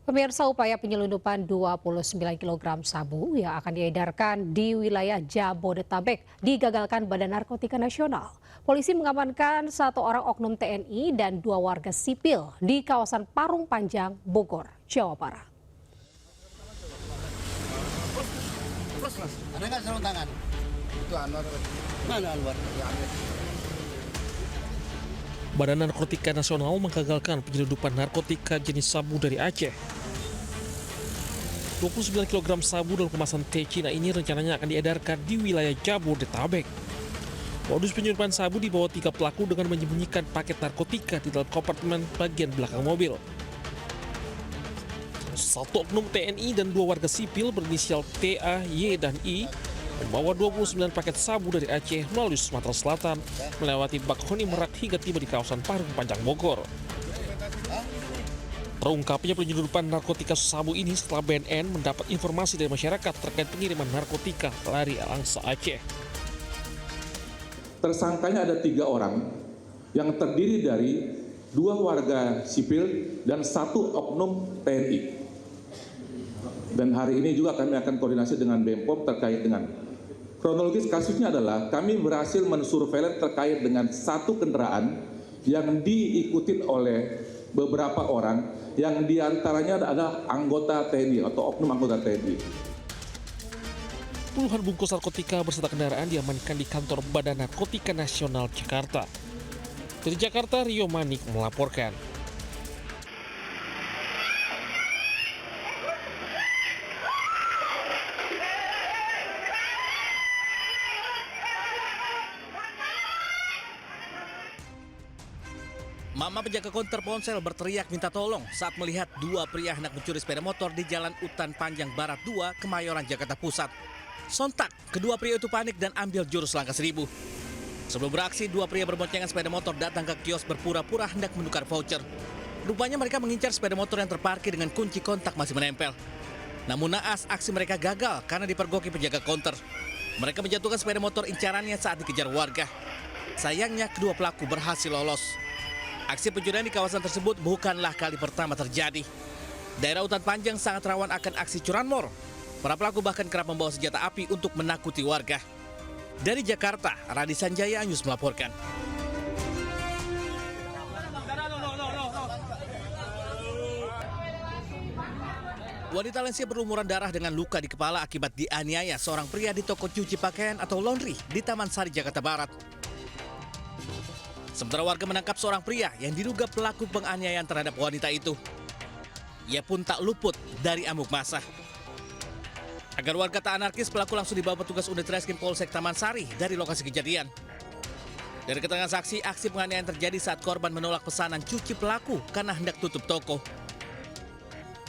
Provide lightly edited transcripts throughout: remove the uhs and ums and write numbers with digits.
Pemirsa, upaya penyelundupan 29 kg sabu yang akan diedarkan di wilayah Jabodetabek digagalkan Badan Narkotika Nasional. Polisi mengamankan satu orang oknum TNI dan dua warga sipil di kawasan Parung Panjang, Bogor, Jawa Barat. Ada nggak sarung tangan? Itu Anwar. Mana Anwar? Badan Narkotika Nasional menggagalkan penyelundupan narkotika jenis sabu dari Aceh. 29 kg sabu dalam kemasan teh Cina ini rencananya akan diedarkan di wilayah Jabodetabek. Modus penyelundupan sabu dibawa 3 pelaku dengan menyembunyikan paket narkotika di dalam kompartemen bagian belakang mobil. Satu oknum TNI dan dua warga sipil berinisial TA, Y, dan I membawa 29 paket sabu dari Aceh melalui Sumatera Selatan, melewati Bakhoni Merak hingga tiba di kawasan Parung Panjang, Bogor. Terungkapnya penyelundupan narkotika sabu ini setelah BNN mendapat informasi dari masyarakat terkait pengiriman narkotika lari Alangsa Aceh. Tersangkanya ada 3 orang yang terdiri dari 2 warga sipil dan 1 oknum TNI. Dan hari ini juga kami akan koordinasi dengan BEM-POM terkait dengan kronologis kasusnya adalah kami berhasil mensurveillance terkait dengan 1 kendaraan yang diikuti oleh beberapa orang yang diantaranya adalah anggota TNI atau oknum anggota TNI. Puluhan bungkus narkotika beserta kendaraan diamankan di kantor Badan Narkotika Nasional Jakarta. Dari Jakarta, Rio Manik melaporkan. Mama penjaga konter ponsel berteriak minta tolong saat melihat 2 pria hendak mencuri sepeda motor di Jalan Utan Panjang Barat 2, Kemayoran, Jakarta Pusat. Sontak, kedua pria itu panik dan ambil jurus langkah 1000. Sebelum beraksi, 2 pria berboncengan sepeda motor datang ke kios berpura-pura hendak menukar voucher. Rupanya mereka mengincar sepeda motor yang terparkir dengan kunci kontak masih menempel. Namun naas, aksi mereka gagal karena dipergoki penjaga konter. Mereka menjatuhkan sepeda motor incarannya saat dikejar warga. Sayangnya, kedua pelaku berhasil lolos. Aksi pencurian di kawasan tersebut bukanlah kali pertama terjadi. Daerah Utan Panjang sangat rawan akan aksi curanmor. Para pelaku bahkan kerap membawa senjata api untuk menakuti warga. Dari Jakarta, Radi Sanjaya News melaporkan. Wanita lansia berlumuran darah dengan luka di kepala akibat dianiaya seorang pria di toko cuci pakaian atau laundry di Taman Sari, Jakarta Barat. Sementara warga menangkap seorang pria yang diduga pelaku penganiayaan terhadap wanita itu. Ia pun tak luput dari amuk massa. Agar warga tak anarkis, pelaku langsung dibawa petugas unit reskrim Polsek Taman Sari dari lokasi kejadian. Dari keterangan saksi, aksi penganiayaan terjadi saat korban menolak pesanan cuci pelaku karena hendak tutup toko.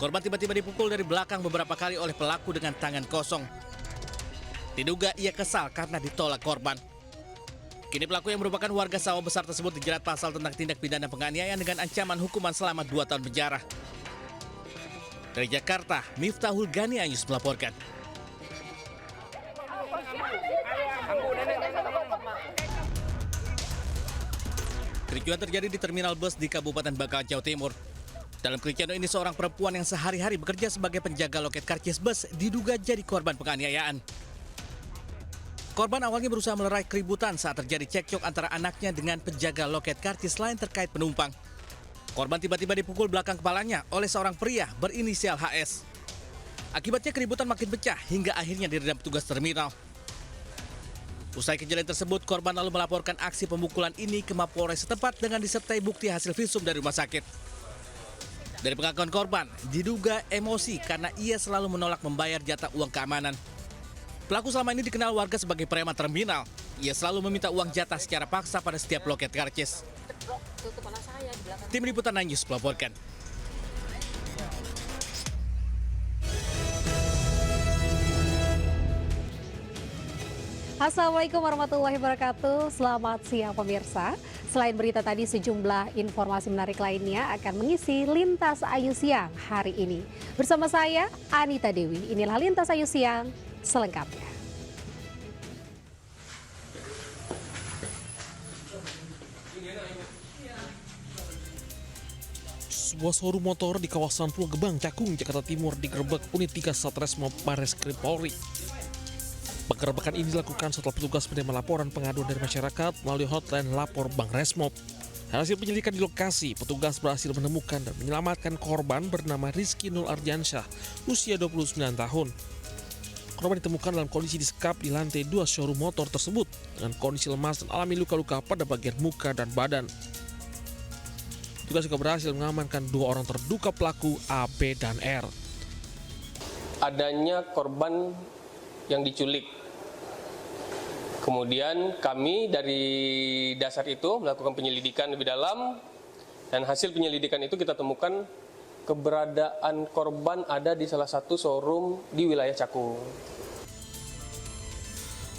Korban tiba-tiba dipukul dari belakang beberapa kali oleh pelaku dengan tangan kosong. Diduga ia kesal karena ditolak korban. Kini pelaku yang merupakan warga sawah besar tersebut dijerat pasal tentang tindak pidana penganiayaan dengan ancaman hukuman selama 2 tahun penjara. Dari Jakarta, Miftahul Gani Ayus melaporkan. Kericuhan terjadi di terminal bus di Kabupaten Bangka, Jawa Timur. Dalam kericuhan ini, seorang perempuan yang sehari-hari bekerja sebagai penjaga loket karcis bus diduga jadi korban penganiayaan. Korban awalnya berusaha melerai keributan saat terjadi cekcok antara anaknya dengan penjaga loket karcis lain terkait penumpang. Korban tiba-tiba dipukul belakang kepalanya oleh seorang pria berinisial HS. Akibatnya keributan makin pecah hingga akhirnya diredam petugas terminal. Usai kejadian tersebut, korban lalu melaporkan aksi pemukulan ini ke Mapolres setempat dengan disertai bukti hasil visum dari rumah sakit. Dari pengakuan korban, diduga emosi karena ia selalu menolak membayar jatah uang keamanan. Pelaku selama ini dikenal warga sebagai preman terminal. Ia selalu meminta uang jatah secara paksa pada setiap loket karcis. Tim Liputan News melaporkan. Assalamualaikum warahmatullahi wabarakatuh. Selamat siang pemirsa. Selain berita tadi, sejumlah informasi menarik lainnya akan mengisi Lintas Ayu Siang hari ini. Bersama saya, Anita Dewi. Inilah Lintas Ayu Siang selengkapnya. sebuah showroom motor di kawasan Pulau Gebang, Cakung, Jakarta Timur digerebek unit 3 Satreskrim Barreskrim Polri. Penggerebekan ini dilakukan setelah petugas menerima laporan pengaduan dari masyarakat melalui hotline lapor Bank Resmob. Hasil penyelidikan di lokasi, petugas berhasil menemukan dan menyelamatkan korban bernama Rizky Nul Ardiansyah, usia 29 tahun. Korban ditemukan dalam kondisi disekap di lantai 2 showroom motor tersebut dengan kondisi lemas dan alami luka-luka pada bagian muka dan badan. Petugas juga berhasil mengamankan 2 orang terduga pelaku A, B, dan R. Adanya korban yang diculik. Kemudian kami dari dasar itu melakukan penyelidikan lebih dalam dan hasil penyelidikan itu kita temukan keberadaan korban ada di salah satu showroom di wilayah Cakung.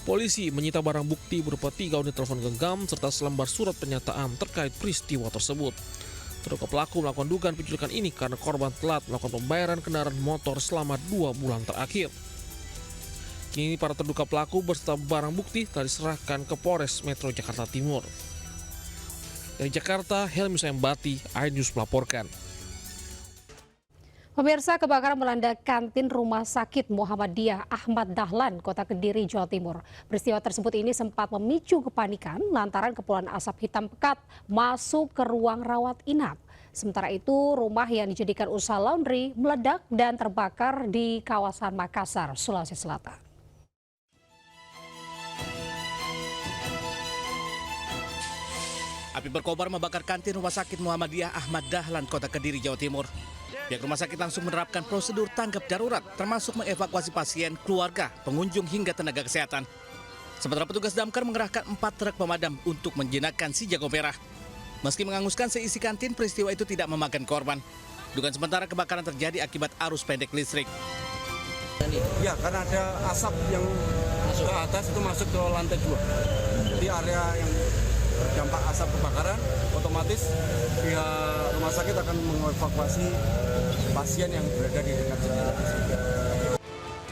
Polisi menyita barang bukti berupa 3 unit telepon genggam serta selembar surat pernyataan terkait peristiwa tersebut. Terduga pelaku melakukan dugaan penculikan ini karena korban telat melakukan pembayaran kendaraan motor selama 2 bulan terakhir. Kini para terduga pelaku beserta barang bukti telah diserahkan ke Polres Metro Jakarta Timur. Dari Jakarta, Helmi Sembati, iNews melaporkan. Pemirsa, kebakaran melanda kantin Rumah Sakit Muhammadiyah Ahmad Dahlan, Kota Kediri, Jawa Timur. Peristiwa tersebut ini sempat memicu kepanikan lantaran kepulan asap hitam pekat masuk ke ruang rawat inap. Sementara itu, rumah yang dijadikan usaha laundry meledak dan terbakar di kawasan Makassar, Sulawesi Selatan. Api berkobar membakar kantin Rumah Sakit Muhammadiyah Ahmad Dahlan, Kota Kediri, Jawa Timur. Pihak rumah sakit langsung menerapkan prosedur tanggap darurat, termasuk mengevakuasi pasien, keluarga, pengunjung hingga tenaga kesehatan. Sementara petugas damkar mengerahkan 4 truk pemadam untuk menjinakkan si jago merah. Meski menganguskan seisi kantin, peristiwa itu tidak memakan korban. Dugaan sementara kebakaran terjadi akibat arus pendek listrik. Ya, karena ada asap yang masuk ke atas itu masuk ke lantai 2. Di area yang berdampak asap kebakaran, otomatis pihak rumah sakit akan mengevakuasi pasien yang berada di dekat jendela.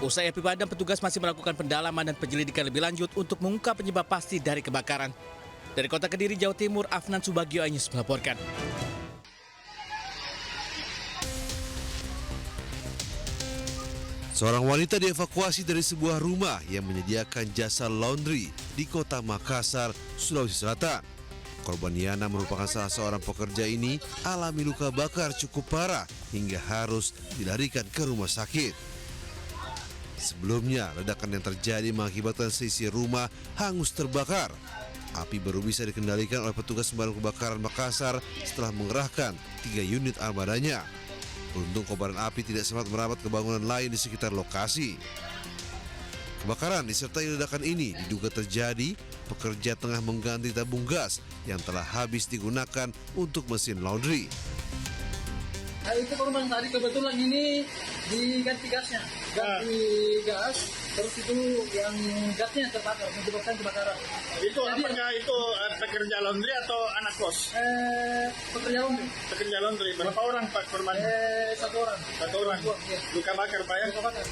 Usai api padam, petugas masih melakukan pendalaman dan penyelidikan lebih lanjut untuk mengungkap penyebab pasti dari kebakaran. Dari Kota Kediri, Jawa Timur, Afnan Subagio, iNews melaporkan. Seorang wanita dievakuasi dari sebuah rumah yang menyediakan jasa laundry di Kota Makassar, Sulawesi Selatan. Korban Yana merupakan salah seorang pekerja ini alami luka bakar cukup parah hingga harus dilarikan ke rumah sakit. Sebelumnya, ledakan yang terjadi mengakibatkan seisi rumah hangus terbakar. Api baru bisa dikendalikan oleh petugas pemadam kebakaran Makassar setelah mengerahkan 3 unit armadanya. Beruntung kobaran api tidak sempat merambat ke bangunan lain di sekitar lokasi. Kebakaran disertai ledakan ini diduga terjadi pekerja tengah mengganti tabung gas yang telah habis digunakan untuk mesin laundry. Nah, itu korban tadi kebetulan ini diganti gasnya, ganti gas, terus itu yang gasnya terbakar, menyebabkan kebakaran. Itu apanya itu pekerja laundry atau anak kos? Pekerja laundry. Pekerja laundry. Berapa orang Pak korban? 1 orang. 1 orang. Ya. Luka bakar Pak ya? Luka bakar.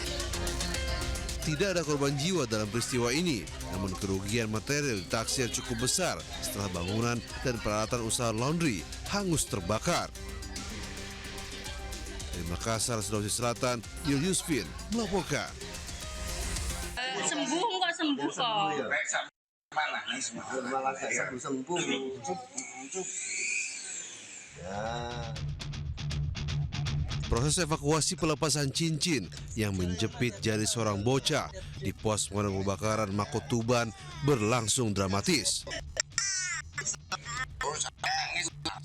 Tidak ada korban jiwa dalam peristiwa ini, namun kerugian material ditaksir cukup besar setelah bangunan dan peralatan usaha laundry hangus terbakar. Dari Makassar, Sulawesi Selatan, Yul Yusfin melaporkan. Sembuh kok. Sembuh. Proses evakuasi pelepasan cincin yang menjepit jari seorang bocah di pos pemadam kebakaran Mako Tuban berlangsung dramatis.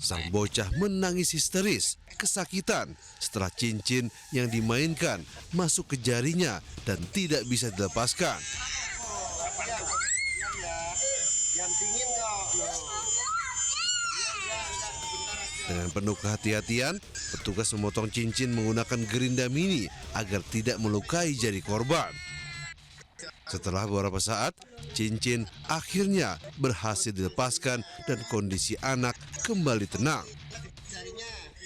Sang bocah menangis histeris, kesakitan setelah cincin yang dimainkan masuk ke jarinya dan tidak bisa dilepaskan. Dengan penuh kehati-hatian, petugas memotong cincin menggunakan gerinda mini agar tidak melukai jari korban. Setelah beberapa saat, cincin akhirnya berhasil dilepaskan dan kondisi anak kembali tenang.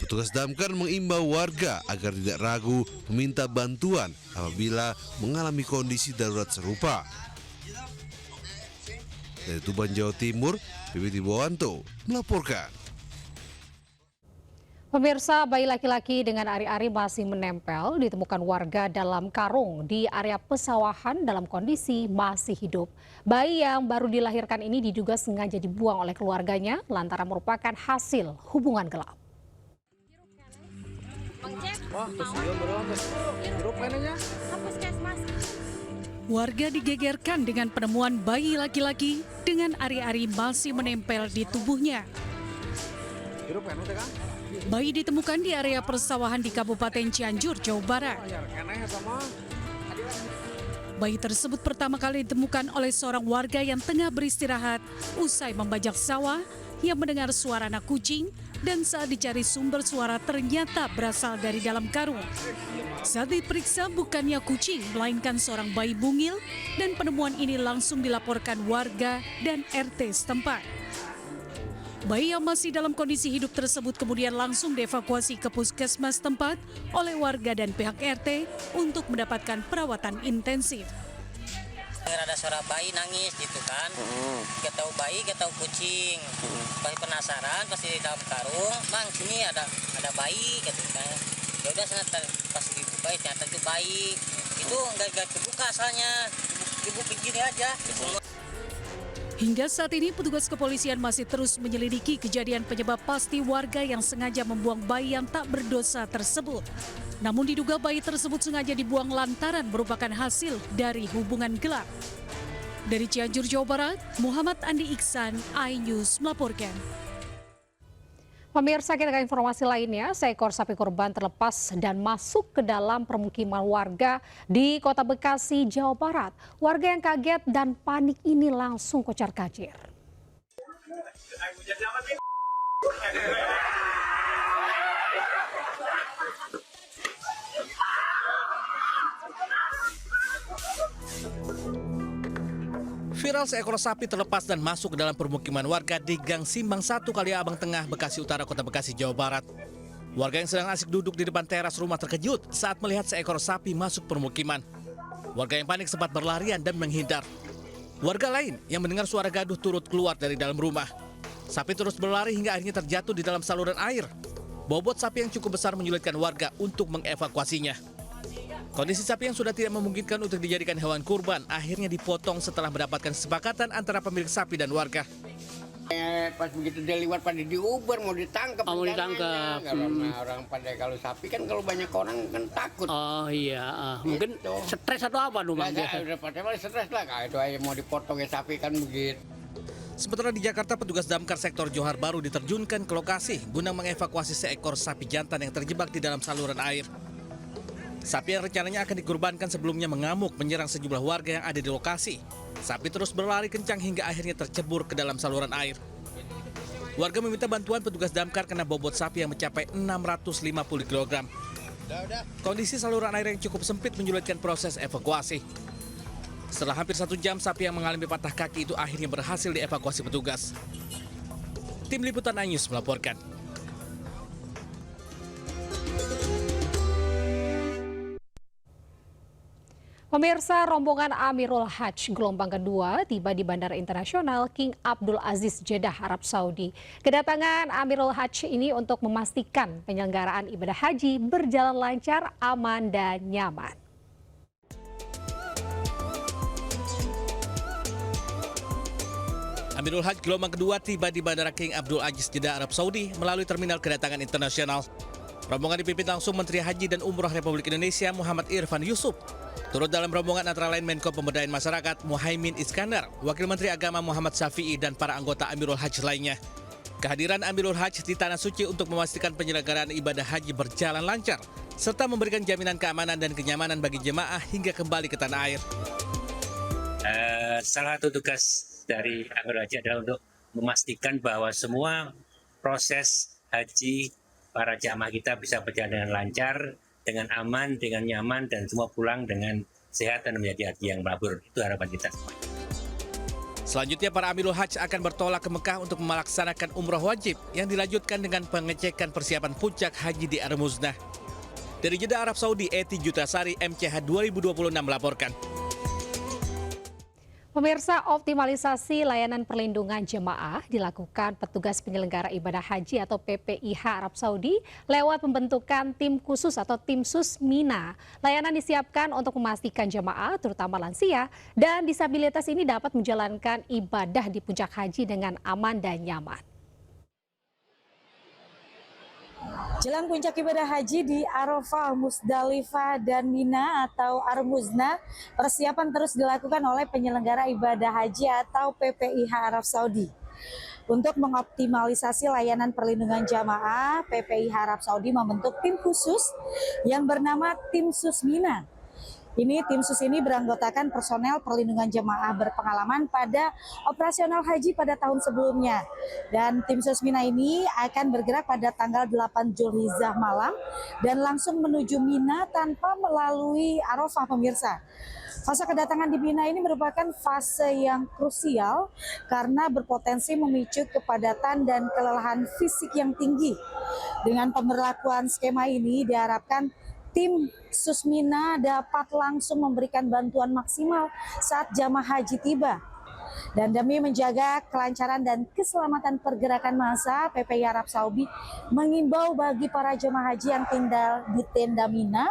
Petugas damkar mengimbau warga agar tidak ragu meminta bantuan apabila mengalami kondisi darurat serupa. Dari Tuban, Jawa Timur, Bibit Ibowanto melaporkan. Pemirsa, bayi laki-laki dengan ari-ari masih menempel ditemukan warga dalam karung di area pesawahan dalam kondisi masih hidup. Bayi yang baru dilahirkan ini diduga sengaja dibuang oleh keluarganya lantaran merupakan hasil hubungan gelap. Warga digegerkan dengan penemuan bayi laki-laki dengan ari-ari masih menempel di tubuhnya. Bayi ditemukan di area persawahan di Kabupaten Cianjur, Jawa Barat. Bayi tersebut pertama kali ditemukan oleh seorang warga yang tengah beristirahat usai membajak sawah yang mendengar suara anak kucing dan saat dicari sumber suara ternyata berasal dari dalam karung. Saat diperiksa bukannya kucing melainkan seorang bayi bungil dan penemuan ini langsung dilaporkan warga dan RT setempat. Bayi yang masih dalam kondisi hidup tersebut kemudian langsung dievakuasi ke puskesmas tempat oleh warga dan pihak RT untuk mendapatkan perawatan intensif. Ada suara bayi nangis gitu kan, kita tahu bayi, kita tahu kucing, pasti penasaran, pasti di dalam karung, mang sini ada bayi gitu kan. Ya udah sana pas dibuka ternyata itu bayi, itu nggak kebuka asalnya, dibuka gini aja. Hingga saat ini petugas kepolisian masih terus menyelidiki kejadian penyebab pasti warga yang sengaja membuang bayi yang tak berdosa tersebut. Namun diduga bayi tersebut sengaja dibuang lantaran merupakan hasil dari hubungan gelap. Dari Cianjur, Jawa Barat, Muhammad Andi Iksan, iNews melaporkan. Pemirsa, kita ke informasi lainnya, seekor sapi korban terlepas dan masuk ke dalam permukiman warga di Kota Bekasi, Jawa Barat. Warga yang kaget dan panik ini langsung kocar-kacir. Viral seekor sapi terlepas dan masuk ke dalam permukiman warga di Gang Simbang 1 Kaliabang Tengah, Bekasi Utara, Kota Bekasi, Jawa Barat. Warga yang sedang asik duduk di depan teras rumah terkejut saat melihat seekor sapi masuk permukiman. Warga yang panik sempat berlarian dan menghindar. Warga lain yang mendengar suara gaduh turut keluar dari dalam rumah. Sapi terus berlari hingga akhirnya terjatuh di dalam saluran air. Bobot sapi yang cukup besar menyulitkan warga untuk mengevakuasinya. Kondisi sapi yang sudah tidak memungkinkan untuk dijadikan hewan kurban akhirnya dipotong setelah mendapatkan kesepakatan antara pemilik sapi dan warga. Pas begitu dia lewat pada diuber mau ditangkap. Mau ditangkap. Orang pada kalau sapi kan kalau banyak orang kan takut. Oh iya, mungkin stres atau apa dong bang? Udah pada stres lah, itu aja mau dipotong ya sapi kan begitu. Sementara di Jakarta, petugas damkar sektor Johar Baru diterjunkan ke lokasi guna mengevakuasi seekor sapi jantan yang terjebak di dalam saluran air. Sapi yang rencananya akan dikurbankan sebelumnya mengamuk menyerang sejumlah warga yang ada di lokasi. Sapi terus berlari kencang hingga akhirnya tercebur ke dalam saluran air. Warga meminta bantuan petugas damkar karena bobot sapi yang mencapai 650 kg. Kondisi saluran air yang cukup sempit menyulitkan proses evakuasi. Setelah hampir 1 jam, sapi yang mengalami patah kaki itu akhirnya berhasil dievakuasi petugas. Tim Liputan iNews melaporkan. Pemirsa, rombongan Amirul Hajj gelombang kedua tiba di Bandara Internasional King Abdul Aziz Jeddah, Arab Saudi. Kedatangan Amirul Hajj ini untuk memastikan penyelenggaraan ibadah haji berjalan lancar, aman, dan nyaman. Amirul Hajj gelombang kedua tiba di Bandara King Abdul Aziz Jeddah, Arab Saudi melalui terminal kedatangan internasional. Rombongan dipimpin langsung Menteri Haji dan Umroh Republik Indonesia Muhammad Irfan Yusuf. Turut dalam rombongan antara lain Menko Pemberdayaan Masyarakat Muhaimin Iskandar, Wakil Menteri Agama Muhammad Syafi'i, dan para anggota Amirul Hajj lainnya. Kehadiran Amirul Hajj di Tanah Suci untuk memastikan penyelenggaraan ibadah haji berjalan lancar, serta memberikan jaminan keamanan dan kenyamanan bagi jemaah hingga kembali ke tanah air. Salah satu tugas dari Amirul Hajj adalah untuk memastikan bahwa semua proses haji para jamaah kita bisa berjalan dengan lancar, dengan aman, dengan nyaman, dan semua pulang dengan sehat dan menjadi haji yang mabrur. Itu harapan kita semua. Selanjutnya, para Amirul Hajj akan bertolak ke Mekah untuk melaksanakan umroh wajib yang dilanjutkan dengan pengecekan persiapan puncak haji di Ar-Muznah. Dari Jeddah, Arab Saudi, Eti Jutasari, MCH 2026 melaporkan. Pemirsa, optimalisasi layanan perlindungan jemaah dilakukan petugas penyelenggara ibadah haji atau PPIH Arab Saudi lewat pembentukan tim khusus atau tim sus Mina. Layanan disiapkan untuk memastikan jemaah, terutama lansia dan disabilitas ini dapat menjalankan ibadah di puncak haji dengan aman dan nyaman. Jelang puncak ibadah haji di Arafah, Musdalifah, dan Mina atau Ar-Muzna, persiapan terus dilakukan oleh penyelenggara ibadah haji atau PPIH Arab Saudi. Untuk mengoptimalisasi layanan perlindungan jamaah, PPIH Arab Saudi membentuk tim khusus yang bernama Tim Sus Mina. Tim sus ini beranggotakan personel perlindungan jemaah berpengalaman pada operasional haji pada tahun sebelumnya. Dan tim sus Mina ini akan bergerak pada tanggal 8 Zulhijjah malam dan langsung menuju Mina tanpa melalui Arafah, pemirsa. Fase kedatangan di Mina ini merupakan fase yang krusial karena berpotensi memicu kepadatan dan kelelahan fisik yang tinggi. Dengan pemberlakuan skema ini diharapkan tim sus Mina dapat langsung memberikan bantuan maksimal saat jamaah haji tiba. Dan demi menjaga kelancaran dan keselamatan pergerakan massa, PPIH Arab Saudi mengimbau bagi para jemaah haji yang tinggal di tenda Mina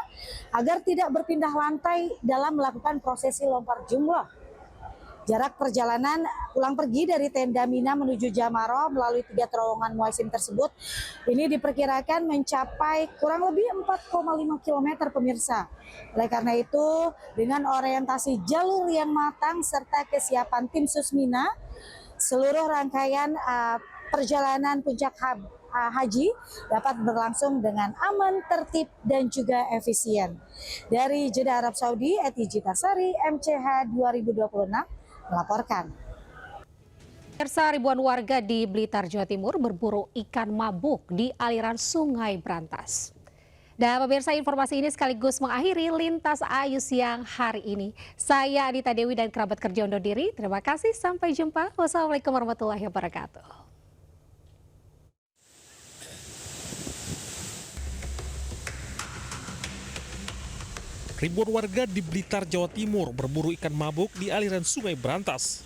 agar tidak berpindah lantai dalam melakukan prosesi lempar jumroh. Jarak perjalanan pulang pergi dari tenda Mina menuju Jamaroh melalui 3 terowongan muaisim tersebut ini diperkirakan mencapai kurang lebih 4,5 km, pemirsa. Oleh karena itu, dengan orientasi jalur yang matang serta kesiapan tim sus Mina, seluruh rangkaian perjalanan puncak haji dapat berlangsung dengan aman, tertib, dan juga efisien. Dari Jeddah, Arab Saudi, Eti Jitasari, MCH 2026 melaporkan. Pemirsa, ribuan warga di Blitar, Jawa Timur berburu ikan mabuk di aliran Sungai Brantas. Dan pemirsa, informasi ini sekaligus mengakhiri Lintas Ayu siang hari ini. Saya Adita Dewi dan kerabat kerja undur diri. Terima kasih, sampai jumpa. Wassalamualaikum warahmatullahi wabarakatuh. Ribuan warga di Blitar, Jawa Timur berburu ikan mabuk di aliran Sungai Brantas.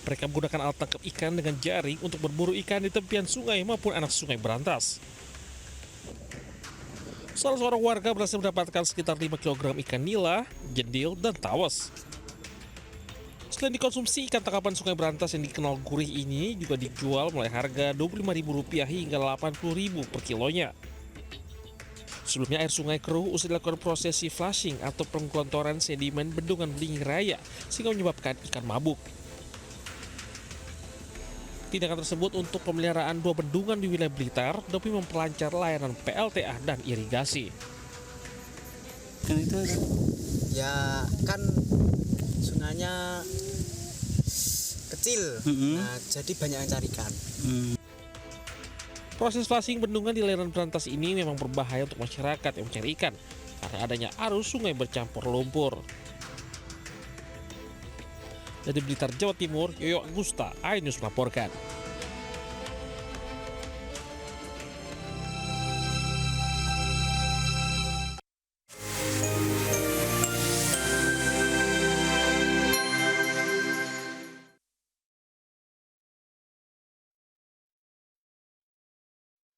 Mereka menggunakan alat tangkap ikan dengan jaring untuk berburu ikan di tepian sungai maupun anak Sungai Brantas. Salah seorang warga berhasil mendapatkan sekitar 5 kg ikan nila, jendil, dan tawes. Selain dikonsumsi, ikan tangkapan Sungai Brantas yang dikenal gurih ini juga dijual mulai harga Rp25.000 hingga Rp80.000 per kilonya. Sebelumnya air sungai keruh usai dilakukan prosesi flushing atau penggelontoran sedimen bendungan Beling Raya sehingga menyebabkan ikan mabuk. Tindakan tersebut untuk pemeliharaan 2 bendungan di wilayah Blitar demi memperlancar layanan PLTA dan irigasi. Ya kan sungainya kecil, nah, jadi banyak yang cari ikan. Proses flushing bendungan di aliran Brantas ini memang berbahaya untuk masyarakat yang mencari ikan karena adanya arus sungai bercampur lumpur. Dari Blitar, Jawa Timur, Yoyo Agusta, iNews melaporkan.